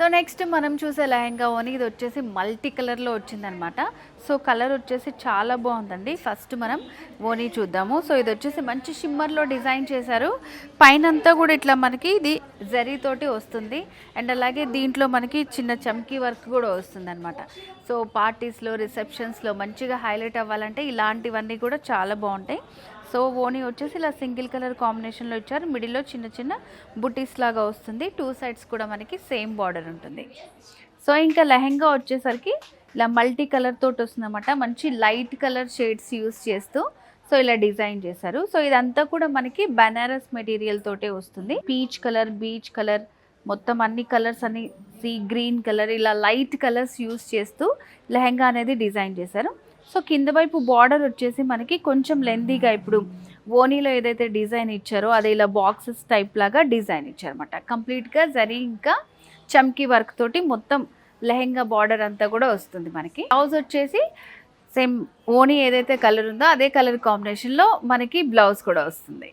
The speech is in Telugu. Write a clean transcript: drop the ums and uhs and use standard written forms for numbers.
సో నెక్స్ట్ మనం చూసే లెహంగా ఓని ఇది వచ్చేసి మల్టీ కలర్లో వచ్చిందనమాట. సో కలర్ వచ్చేసి చాలా బాగుందండి. ఫస్ట్ మనం ఓని చూద్దాము. సో ఇది వచ్చేసి మంచి షిమ్మర్లో డిజైన్ చేశారు. పైనంతా కూడా ఇట్లా మనకి ఇది జరీతోటి వస్తుంది. అండ్ అలాగే దీంట్లో మనకి చిన్న చమ్కీ వర్క్ కూడా వస్తుంది అనమాట. సో పార్టీస్లో రిసెప్షన్స్లో మంచిగా హైలైట్ అవ్వాలంటే ఇలాంటివన్నీ కూడా చాలా బాగుంటాయి. సో ఓని వచ్చేసి ఇలా సింగిల్ కలర్ కాంబినేషన్లో ఇచ్చారు. మిడిల్లో చిన్న చిన్న బుటీస్ లాగా వస్తుంది. 2 సైడ్స్ కూడా మనకి సేమ్ బార్డర్ ఉంటుంది. సో ఇంకా లెహంగా వచ్చేసరికి ఇలా మల్టీ కలర్ తోటి వస్తుంది అనమాట. మంచి లైట్ కలర్ షేడ్స్ యూస్ చేస్తూ సో ఇలా డిజైన్ చేశారు. సో ఇదంతా కూడా మనకి బనారస్ మెటీరియల్ తోటే వస్తుంది. పీచ్ కలర్, బీచ్ కలర్, మొత్తం అన్ని కలర్స్ అన్ని సీ గ్రీన్ కలర్, ఇలా లైట్ కలర్స్ యూస్ చేస్తూ లెహంగా అనేది డిజైన్ చేశారు. సో కింద వైపు బార్డర్ వచ్చేసి మనకి కొంచెం లెందీగా ఇప్పుడు ఓనీలో ఏదైతే డిజైన్ ఇచ్చారో అదే ఇలా బాక్సెస్ టైప్ లాగా డిజైన్ ఇచ్చారన్నమాట. కంప్లీట్గా జరీ ఇంకా చమ్కీ వర్క్ తోటి మొత్తం లెహంగా బార్డర్ అంతా కూడా వస్తుంది మనకి. బ్లౌజ్ వచ్చేసి సేమ్ ఓనీ ఏదైతే కలర్ ఉందో అదే కలర్ కాంబినేషన్లో మనకి బ్లౌజ్ కూడా వస్తుంది.